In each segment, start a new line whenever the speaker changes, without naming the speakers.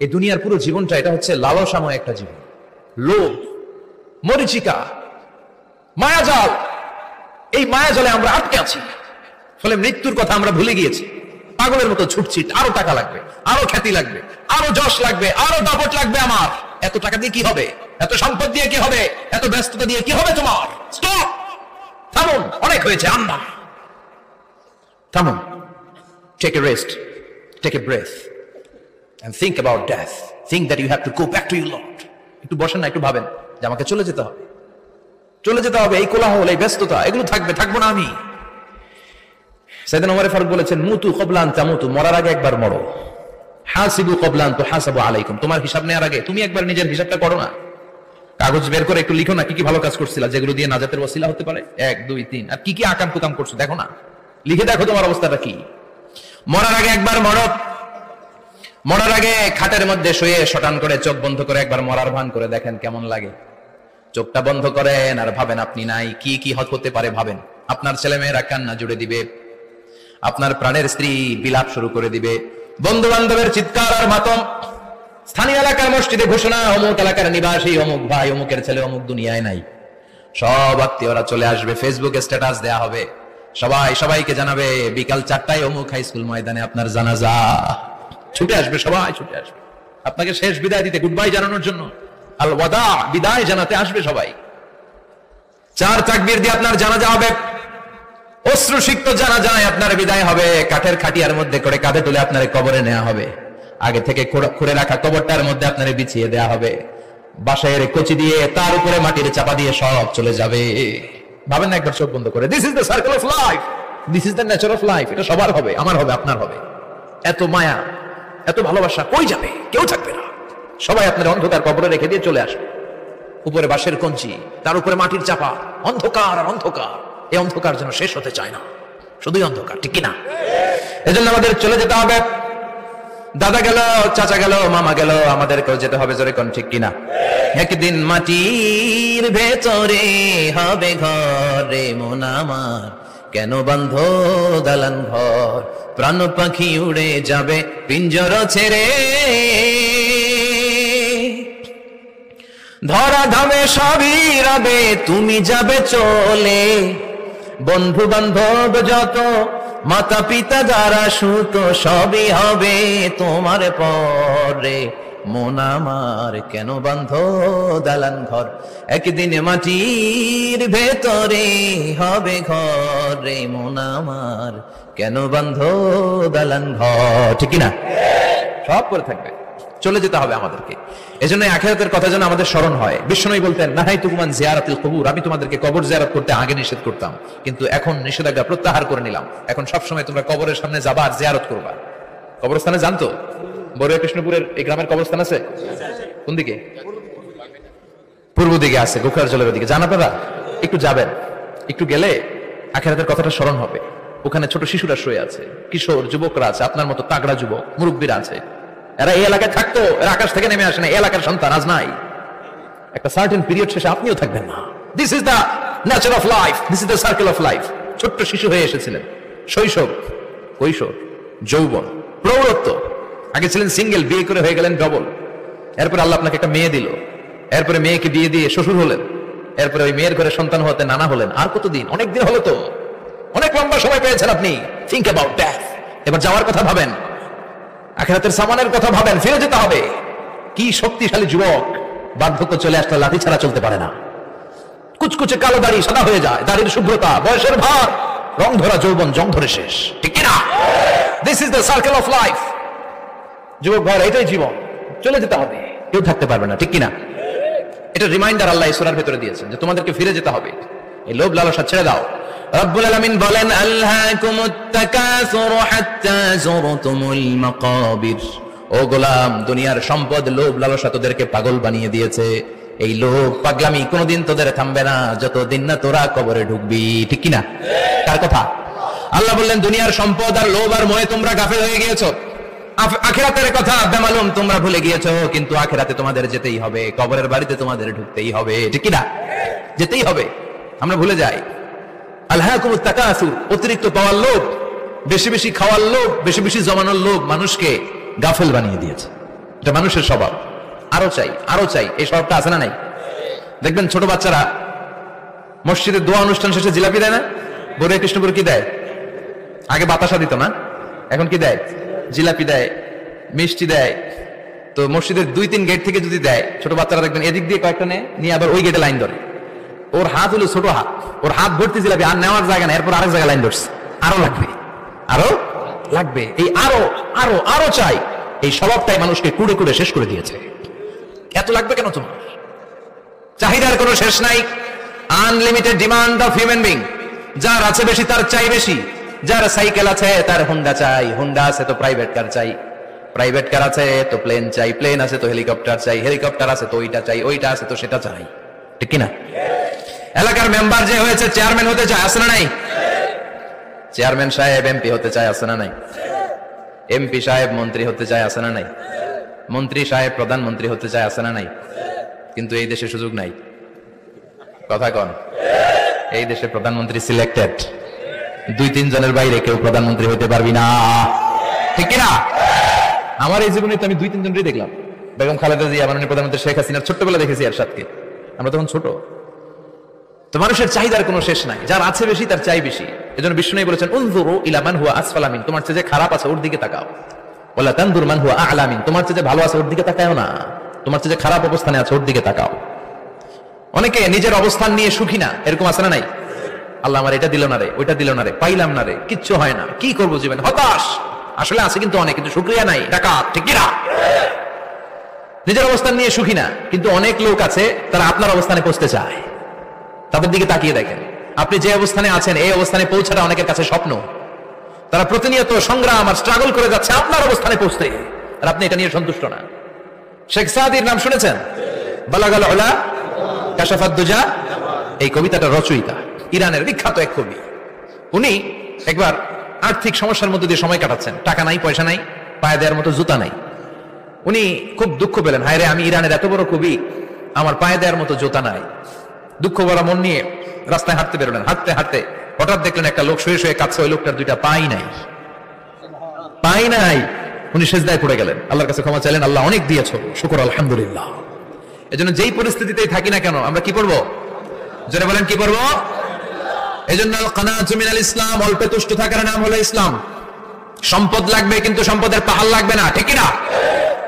এই দুনিয়ার পুরো জীবনটা এটা হচ্ছে লালসাময় একটা জীবন, লোভ, মরিচিকা, মায়াজাল। এই মায়াজালে আমরা আটকে আছি, ফলে মৃত্যুর কথা আমরা ভুলে গিয়েছি। পাগলের মতো ছুটছি, আরো টাকা লাগবে, আরো খ্যাতি লাগবে, আরো যশ লাগবে, আরো দাপট লাগবে। আমার এত টাকা দিয়ে কি হবে, এত সম্পদ দিয়ে কি হবে, এত ব্যস্ততা দিয়ে কি হবে তোমার? স্টপ, থামুন, অনেক হয়েছে। আম্মা থামুন, take a rest, take a breath and think about death. Think that you have to go back to your Lord. একটু বসেন না, একটু ভাবেন যে আমাকে চলে যেতে হবে, চলে যেতে হবে। এই কোলাহল, এই ব্যস্ততা, এগুলো থাকবো না আমি। সাইয়েদনা ওমর ফারুক বলেছেন, মুতু ক্বাবলা আন তামুতু, মরার আগে একবার মরো। হাসিবু ক্বাবলা আন তুহাসাবু আলাইকুম, তোমার হিসাব নেওয়ার আগে তুমি একবার নিজের হিসাবটা করো না। কাগজ বের করে একটু লিখো না, কি কি ভালো কাজ করছিলা, যেগুলো দিয়ে নাজাতের ওসিলা হতে পারে, 1 2 3, আর কি কি আকাম কুকাম করছো দেখো না, লিখে দেখো তোমার অবস্থাটা কি। মরার আগে একবার মরো। মরার আগে খাটের মধ্যে শুয়ে শটান করে চোখ বন্ধ করে একবার মরার ভান করে দেখেন কেমন লাগে। চোখটা বন্ধ করেন আর ভাবেন আপনি নাই, কি কি হতে পারে ভাবেন। আপনার ছেলে মেয়েরা কান্না জুড়ে দিবে, আপনার প্রাণের স্ত্রী বিলাপ শুরু করে দিবে, বন্ধু বান্ধবের চিৎকার আর মাতম, স্থানীয় এলাকার মসজিদে ঘোষণা, অমুক এলাকার নিবাসী, অমুক ভাই, অমুকের ছেলে অমুক দুনিয়ায় নাই। সব আত্মীয়রা চলে আসবে, ফেসবুকে স্ট্যাটাস দেয়া হবে, সবাইকে জানাবে বিকাল 4টায় অমুক হাই স্কুল ময়দানে আপনার জানাজা। ছুটে আসবে, সবাই ছুটে আসবে আপনাকে শেষ বিদায় দিতে, গুড বাই জানানোর জন্য, আল ওয়াদা, বিদায় জানাতে আসবে সবাই। 4 তাকবীর দিয়ে আপনার জানাজা হবে, অশ্রুসিক্ত জানাজায় আপনার বিদায় হবে। কাঠের খাটিয়ার মধ্যে করে কাঁধে তুলে আপনার কবরে নেওয়া হবে, আগে থেকে খুঁড়ে রাখা কবরটার মধ্যে আপনার বিছিয়ে দেওয়া হবে, বাঁশের কচি দিয়ে তার উপরে মাটির চাপা দিয়ে সব চলে যাবে। ভাবেন না একবার চোখ বন্ধ করে, this is the circle of life, this is the nature of life. এটা সবার হবে, আমার হবে, আপনার হবে। এত মায়া, এত ভালোবাসা কই যাবে? কেউ থাকবে না, সবাই আপনার অন্ধকার কবরে রেখে দিয়ে চলে আসবে। উপরে বাঁশের কঞ্চি, তার উপরে মাটির চাপা, অন্ধকার আর অন্ধকার। এই অন্ধকার যেন শেষ হতে চায় না, শুধুই অন্ধকার, ঠিক কিনা? এজন্য আমাদের চলে যেতে হবে। দাদা গেল, চাচা গেল, মামা গেল, আমাদেরকেও যেতে হবে, জোরে কোন ঠিক কিনা? একদিন মাটির ভেতরে হবে ঘর রে মন আমার, কেন বন্ধ দালান ঘর, প্রাণ পাখি উড়ে যাবে পিঞ্জর ছেড়ে, ধরা ধামে সবই রবে তুমি যাবে চলে, বন্ধু বান্ধব যত, মাতা পিতা যারা সুত, সবই হবে তোমার পরে মন আমার, কেন বন্ধ দালান ঘর, একদিন মাটির ভেতরে হবে ঘর রে মন আমার, কেন বন্ধ দালান ঘর, ঠিক না? সব করে থাকবে, চলে যেতে হবে আমাদেরকে। এজন্য আখিরাতের কথা যেন আমাদের স্মরণ হয়। বিশ্বনবী বলতেন, নাহাইতুকুম আন জিয়ারাতিল কুবুর, আমি তোমাদেরকে কবর জিয়ারত করতে আগে নিষেধ করতাম, কিন্তু এখন নিষেধাজ্ঞা প্রত্যাহার করে নিলাম। এখন সবসময় তোমরা কবরের সামনে যাবা আর জিয়ারত করবা। কবরস্থানে জানতো বড়ুয়া কৃষ্ণপুরের এই গ্রামের কবরস্থান আছে কোন দিকে? পূর্ব দিকে আছে, গোখার জলের দিকে। জান আপনারা? একটু যাবেন, একটু গেলে আখিরাতের কথাটা স্মরণ হবে। ওখানে ছোট শিশুরা শুয়ে আছে, কিশোর যুবকরা আছে, আপনার মতো তাগড়া যুবক, মুরব্বীরা আছে। এরা এই এলাকায় থাকতো, এরা আকাশ থেকে নেমে আসে না, এই এলাকার সন্তান আজ নাই। একটা সার্টেন পিরিয়ড শেষে আপনিও থাকবেন না। This is the nature of life, this is the circle of life. ছোট্ট শিশু হয়ে এসেছিলেন, শৈশব, কৈশোর, যৌবন, প্রৌঢ়ত্ব। আগে ছিলেন সিঙ্গেল, বিয়ে করে হয়ে গেলেন ডবল। এরপরে আল্লাহ আপনাকে একটা মেয়ে দিল, এরপরে মেয়েকে বিয়ে দিয়ে শ্বশুর হলেন, এরপরে ওই মেয়ের ঘরে সন্তান হতে নানা হলেন। আর কতদিন? অনেক দিন হলো তো, অনেক লম্বা সময় পেয়েছেন আপনি। Think about that. এবার যাওয়ার কথা ভাবেন, আখিরাতের সামানের কথা ভাবেন, ফিরে যেতে হবে। কি শক্তিশালী যুবক, বার্ধক্য চলে আসলে লাঠি ছাড়া চলতে পারে না। কুচকুচে কালো দাড়ি সাদা হয়ে যায়, দাড়ির শুভ্রতা, বয়সের ভার, রং ধরা যৌবন জং ধরে শেষ, ঠিক কিনা? This is the circle of life. যুবক ভাই, এটাই জীবন, চলে যেতে হবে, কেউ থাকতে পারবে না, ঠিক কিনা? এটা রিমাইন্ডার আল্লাহ এই সূরার ভিতরে দিয়েছেন যে তোমাদেরকে ফিরে যেতে হবে। এই লোভ লালসা ছেড়ে দাও। রব্বুল আলামিন বলেন, আলহাকুমুত তাকাসুর হাত্তা যুরতুমুল মাকাবির। ও গোলাম, দুনিয়ার সম্পদ, লোভ লালসা তোদেরকে পাগল বানিয়ে দিয়েছে। এই লোভ পাগলামি কোনোদিন তোদের থামবে না যতদিন না তোরা কবরে ঢুকবি, ঠিক কিনা? কার কথা? আল্লাহ বললেন, দুনিয়ার সম্পদ আর লোভ আর মোহে তোমরা গাফেল হয়ে গিয়েছো। আখিরাতের কথা বেমালুম তোমরা ভুলে গিয়েছো। কিন্তু আখিরাতে তোমাদের যেতেই হবে, কবরের বাড়িতে তোমাদের ঢুকতেই হবে, ঠিক কিনা? যেতেই হবে, আমরা ভুলে যাই। আলহাকুমুত তাকাসুর, অতিরিক্ত পাওয়ার লোভ, বেশি বেশি খাওয়ার লোভ, বেশি বেশি জমানোর লোভ মানুষকে গাফেল বানিয়ে দিয়েছে। এটা মানুষের স্বভাব, আরো চাই আরো চাই, এই স্বভাবটা আছে না নাই? দেখবেন ছোট বাচ্চারা মসজিদের দোয়া অনুষ্ঠান শেষে জিলাপি দেয় না? বলে কৃষ্ণপুর কি দেয়? আগে বাতাসা দিত না, এখন কি দেয়? জিলাপি দেয়, মিষ্টি দেয়। তো মসজিদের 2-3 গেট থেকে যদি দেয়, ছোট বাচ্চারা দেখবেন এদিক দিয়ে কয়েকটা নিয়ে আবার ওই গেটে লাইন ধরে। ওর হাত হলো ছোট হাত, ওর হাত ভর্তি জিলাপি, আর নেওয়ার জায়গা না, এরপর আরেক জায়গায় লাইন ধরছে, আরো লাগবে আরো লাগবে, এই আরো আরো আরো চাই, এই স্বভাবটাই মানুষকে কুড়ে কুড়ে শেষ করে দিয়েছে। এত লাগবে কেন তোমার? চাহিদার কোনো শেষ নাই, unlimited demand of human being. যার আছে বেশি তার চাই বেশি, যার সাইকেল আছে তার হুন্ডা চাই, হুন্ডা আছে তো প্রাইভেট কার চাই, প্রাইভেট কার আছে তো প্লেন চাই, প্লেন আছে তো হেলিকপ্টার চাই, হেলিকপ্টার আছে তো ওইটা চাই, ওইটা আছে তো সেটা চাই, ঠিক কিনা? এলাকার মেম্বার যে হয়েছে চেয়ারম্যান হতে চায়, আছে না নাই? চেয়ারম্যান সাহেব এমপি হতে চায়, আছে না নাই? এমপি সাহেব মন্ত্রী হতে চায়, আছে না নাই? মন্ত্রী সাহেব প্রধানমন্ত্রী হতে চায়, আছে না নাই? কিন্তু এই দেশে সুযোগ নাই। কথা কন, এই দেশে প্রধানমন্ত্রী সিলেক্টেড, 2-3 জনের বাইরে কেউ প্রধানমন্ত্রী হতে পারবি না, ঠিক কিনা? আমার এই জীবনে তো আমি 2-3 জনই দেখলাম। বেগম খালেদা জিয়া, মাননীয় প্রধানমন্ত্রী শেখ হাসিনার ছোট্টবেলা দেখেছি এরশাদকে, আমরা তখন ছোট। তো মানুষের চাহিদার কোনো শেষ নাই, যার আছে বেশি তার চাই বেশি। এজন্য বিষ্ণু বলেছেন উনজুরু ইলা মান হুয়া আসফালা মিন, তোমার চেয়ে যে খারাপ আছে ওর দিকে তাকাও। ওয়ালা তানজুর মান হুয়া আ'লা মিন, তোমার চেয়ে যে ভালো আছে ওর দিকে তাকাও না, তোমার চেয়ে যে খারাপ অবস্থানে আছে ওর দিকে তাকাও। অনেকে নিজের অবস্থান নিয়ে সুখী না, এরকম আছে না নাই? আল্লাহ আমার এটা দিল না রে, ওইটা দিল না রে, পাইলাম না রে, কিচ্ছু হয় না, কি করবো জীবনে, হতাশ। আসলে আছে কিন্তু অনেক, কিন্তু শুকরিয়া নাই, ডাকাত, ঠিক কিনা? নিজের অবস্থান নিয়ে সুখী না, কিন্তু অনেক লোক আছে তারা আপনার অবস্থানে পৌঁছতে চায়। তাদের দিকে তাকিয়ে দেখেন, আপনি যে অবস্থানে আছেন এই অবস্থানে পৌঁছাটা অনেকের কাছে স্বপ্ন। তারা প্রতিনিয়ত সংগ্রাম আর স্ট্রাগল করে যাচ্ছে আপনার অবস্থানে পৌঁছতে, আর আপনি এটা নিয়ে সন্তুষ্ট না। শেখ সাদির নাম শুনেছেন? বালাগাল উলা কাশাফাত দুজা, এই কবিতাটা রচয়িতা, ইরানের বিখ্যাত এক কবি। উনি একবার আর্থিক সমস্যার মধ্যে দিয়ে সময় কাটাচ্ছেন, টাকা নাই, পয়সা নাই, পায়ে দেওয়ার মতো জুতা নাই। উনি খুব দুঃখ পেলেন, হায় রে, আমি ইরানের এত বড় কবি, আমার পায়ে দেওয়ার মতো জুতা নাই। দুঃখ ভরা মন নিয়ে রাস্তায় হাঁটতে বেরোলেন। হাঁটতে হাঁটতে হঠাৎ দেখলেন একটা লোক শুয়ে শুয়ে কাঁদছে, ওই লোকটার 2টা পাই নাই, পাই নাই। উনি সেজদায় পড়ে গেলেন, আল্লাহর কাছে ক্ষমা চাইলেন, আল্লাহ অনেক দিয়েছো, শুকর আলহামদুলিল্লাহ। এজন্য যেই পরিস্থিতিতেই থাকি না কেন আমরা কি পড়বো? জোরে বলেন, কি পড়বো? এজন্য কানাতু মিনাল ইসলাম, অল্পে তুষ্ট থাকার নাম হলো ইসলাম। সম্পদ লাগবে কিন্তু সম্পদের পাহাড় লাগবে না, ঠিক কিনা?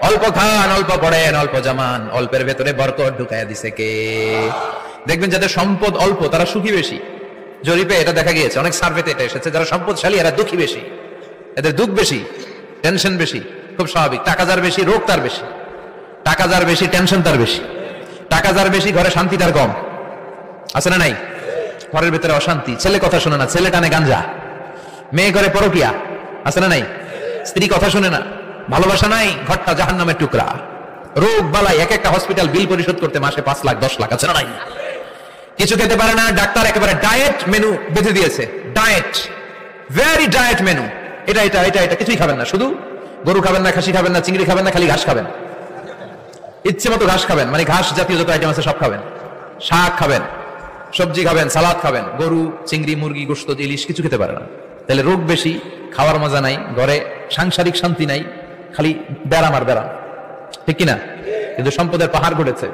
অল্প খান, অল্প পড়েন, অল্প জামান, অল্পের ভেতরে বরকত ঢুকায়া দিছে কে? দেখবেন যাদের সম্পদ অল্প তারা সুখী বেশি। জরিপে এটা দেখা গিয়েছে, অনেক সার্ভেতে এটা এসেছে, যারা সম্পদশালী এরা দুঃখী বেশি, এদের দুঃখ বেশি, টেনশন বেশি। খুব স্বাভাবিক, টাকা যার বেশি রোগ তার বেশি, টাকা যার বেশি টেনশন তার বেশি, টাকা যার বেশি ঘরে শান্তি তার কম, আছে না নাই? ঘরের ভেতরে অশান্তি, ছেলে কথা শোনে না, ছেলে টানে গাঞ্জা, মেয়ে করে পরকিয়া, আছে না নাই? স্ত্রী কথা শোনে না, ভালোবাসা নাই, ঘরটা জাহান্নামের টুকরা। রোগ বালাই, এক একটা হসপিটাল বিল পরিশোধ করতে মাসে 5 লাখ 10 লাখ, আছে না নাই? কিছু খেতে পারে না, ডাক্তার একেবারে ডায়েট মেনু বেঁধে দিয়েছে, ডায়েট, ভেরি ডায়েট মেনু, এটা এটা এটা এটা কিছুই খাবেন না, শুধু গরু খাবেন না, খাসি খাবেন না, চিংড়ি খাবেন না, খালি ঘাস খাবেন, ইচ্ছে মতো ঘাস খাবেন, মানে ঘাস জাতীয় যত আইটেম আছে সব খাবেন, শাক খাবেন, সবজি খাবেন, সালাদ খাবেন, গরু, চিংড়ি, মুরগি, গোশত, ইলিশ কিছু খেতে পারে না। তাহলে রোগ বেশি, খাওয়ার মজা নাই, ঘরে সাংসারিক শান্তি নাই, খালি ব্যারাম আর ব্যারাম, ঠিক কিনা? কিন্তু সম্পদের পাহাড় ঘটেছে।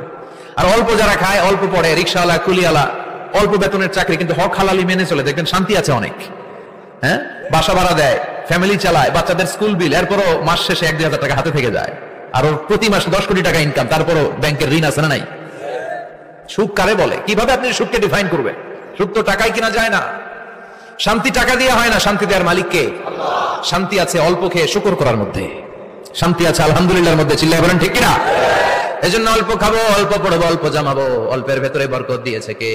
আর অল্প যারা খায়, অল্প পড়ে, রিক্সাওয়ালা, কুলিওয়ালা, অল্প বেতনের চাকরি, কিন্তু হক হালালি মেনে চলে, দেখবেন শান্তি আছে অনেক। হ্যাঁ, বাসা ভাড়া দেয়, ফ্যামিলি চালায়, বাচ্চাদের স্কুল বিল, এরপরও মাস শেষে 1-2 হাজার টাকা হাতে থেকে যায়। আর ওর প্রতি মাসে 10 কোটি টাকা ইনকাম, তারপরও ব্যাংকের ঋণ আছে না নাই? সুখ কারে বলে? কিভাবে আপনি সুখকে ডিফাইন করবেন? সুখ তো টাকায় কিনা যায় না, শান্তি টাকা দিয়ে হয় না, শান্তি দেওয়ার মালিক কে? শান্তি আছে অল্প খেয়ে শুকর করার মধ্যে, শান্তি আছে আলহামদুলিল্লাহর মধ্যে, চিল্লায় বলেন ঠিক কিনা? এজন্য অল্প খাবো, অল্প পড়বো, অল্প জামাবো, অল্পের ভেতরে বরকত দিয়েছে কে?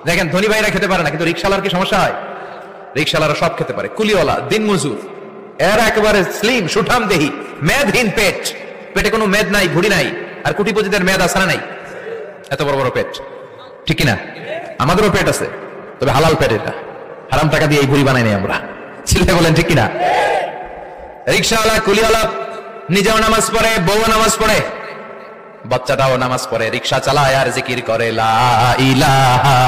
দেখেন ধনী ভাইরা খেতে পারে না, কিন্তু রিক্সাওয়ালার কি সমস্যা হয়? রিক্সাওয়ালারা সব খেতে পারে, কুলিওয়ালা, দিনমজুর, এরা একেবারে স্লিম সুঠাম দেহি, মেদহীন পেট, পেটে কোনো মেদ নাই, ভুড়ি নাই। আর কোটিপতিদের মেদ আছে না নাই? এত বড় বড় পেট, ঠিক কিনা? আমাদেরও পেট আছে, তবে হালাল পেট, এটা হারাম টাকা দিয়ে এই ভুড়ি বানাই নাই আমরা, চিল্লায় বলেন ঠিক কিনা? রিক্সাওয়ালা, কুলিওয়ালা নিজেও নামাজ পড়ে, বউ নামাজ পড়ে, বাচ্চাটাও নামাজ পড়ে, রিক্সা চালায় আর জিকির করে লা ইলাহা